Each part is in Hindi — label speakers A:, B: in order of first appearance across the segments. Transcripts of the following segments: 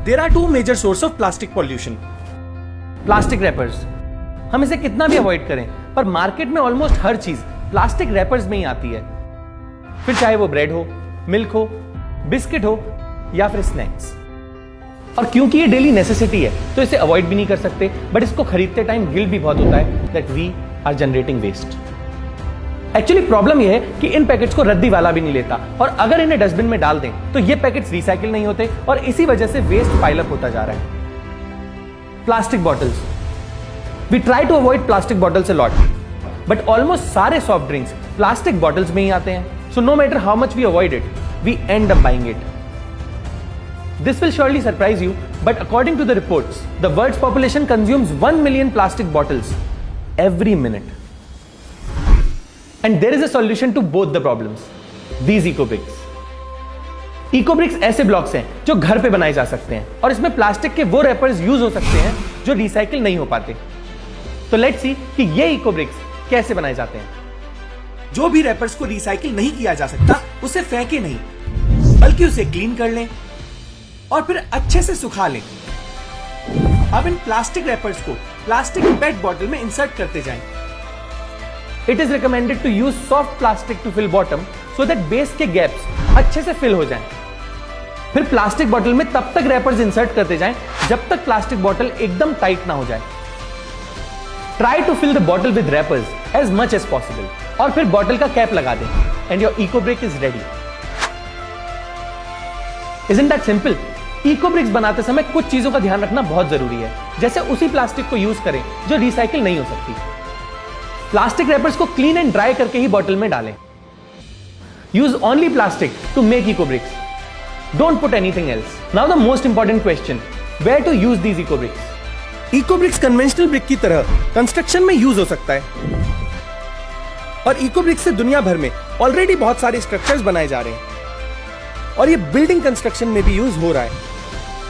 A: There are two major sources of plastic pollution.
B: Plastic rappers, हम इसे कितना भी अवॉइड करें पर मार्केट में ऑलमोस्ट हर चीज प्लास्टिक रैपर्स में ही आती है, फिर चाहे वो ब्रेड हो, मिल्क हो, बिस्किट हो या फिर स्नैक्स। और क्योंकि ये डेली नेसेसिटी है तो इसे अवॉइड भी नहीं कर सकते, बट इसको खरीदते टाइम गिल्ट भी बहुत होता है that we are generating waste. Actually problem यह है कि इन पैकेट्स को रद्दी वाला भी नहीं लेता, और अगर इन्हें डस्टबिन में डाल दें तो ये पैकेट्स रिसाइकिल नहीं होते और इसी वजह से वेस्ट पाइल अप होता जा रहा है। Plastic bottles, we try to avoid plastic bottles a lot, but almost सारे सॉफ्ट ड्रिंक्स प्लास्टिक बॉटल्स में ही आते हैं। So no matter how much we avoid it, we end up buying it. This will surely surprise you, but according to the reports, the world's population consumes 1 million plastic bottles every minute. And there is a solution to both the problems. These eco-bricks. Eco-bricks ऐसे ब्लॉक्स हैं जो घर पे बनाए जा सकते हैं और इसमें प्लास्टिक के वो रैपर्स यूज हो सकते हैं जो रिसाइकिल नहीं हो पाते। तो लेट्स सी कि ये इको-ब्रिक्स कैसे बनाए जाते हैं।
A: जो भी रैपर्स को रिसाइकिल नहीं किया जा सकता उसे फेंके नहीं, बल्कि उसे क्लीन कर लें और फिर अच्छे से सुखा लें। अब इन प्लास्टिक रैपर्स को प्लास्टिक पेट बॉटल में इंसर्ट करते जाएं।
B: It is recommended to use soft plastic to fill bottom so that base के गैप्स अच्छे से फिल हो जाएं। फिर प्लास्टिक बॉटल में तब तक रैपर्स इंसर्ट करते जाएं जब तक प्लास्टिक बॉटल एकदम टाइट ना हो जाए। Try to fill the bottle with wrappers as much as possible और फिर बॉटल का कैप लगा दें and your eco brick is ready. Isn't that simple? Eco bricks बनाते समय कुछ चीजों का ध्यान रखना बहुत जरूरी है, जैसे उसी प्लास्टिक को यूज करें जो रिसाइकिल नहीं हो सकती। प्लास्टिक रैपर्स को क्लीन एंड ड्राई करके ही बॉटल में डालें। Use only plastic to make eco bricks, don't put anything else. Now the most important question, where to use these eco bricks.
A: Eco bricks conventional brick की तरह कंस्ट्रक्शन में यूज हो सकता है, और इको ब्रिक्स से दुनिया भर में ऑलरेडी बहुत सारे स्ट्रक्चर्स बनाए जा रहे हैं और ये बिल्डिंग कंस्ट्रक्शन में भी यूज हो रहा है।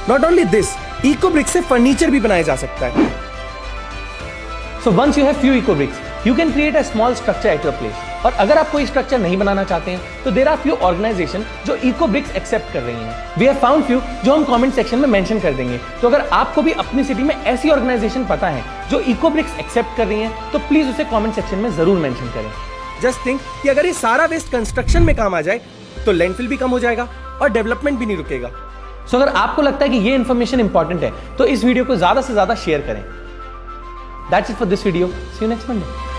A: Not only this, eco bricks से फर्नीचर भी बनाया जा सकता है।
B: So once you have few eco bricks you can create a small structure at your place. और अगर आप कोई स्ट्रक्चर नहीं बनाना चाहते हैं तो देयर आर फ्यू ऑर्गेनाइजेशन जो इको ब्रिक्स एक्सेप्ट कर रही हैं। वी हैव फाउंड फ्यू जो हम कमेंट सेक्शन में मेंशन कर देंगे। तो अगर आपको भी अपनी सिटी में ऐसी ऑर्गेनाइजेशन पता है जो इको ब्रिक्स एक्सेप्ट कर रही हैं तो प्लीज उसे कमेंट सेक्शन में जरूर मेंशन करें।
A: जस्ट थिंक कि अगर ये सारा वेस्ट कंस्ट्रक्शन में काम आ जाए तो लैंडफिल भी कम हो जाएगा और डेवलपमेंट भी नहीं रुकेगा।
B: सो अगर आपको लगता है कि ये इंफॉर्मेशन इंपॉर्टेंट है तो इस वीडियो को ज्यादा से ज्यादा शेयर करें। That's it for this video, see you next Monday.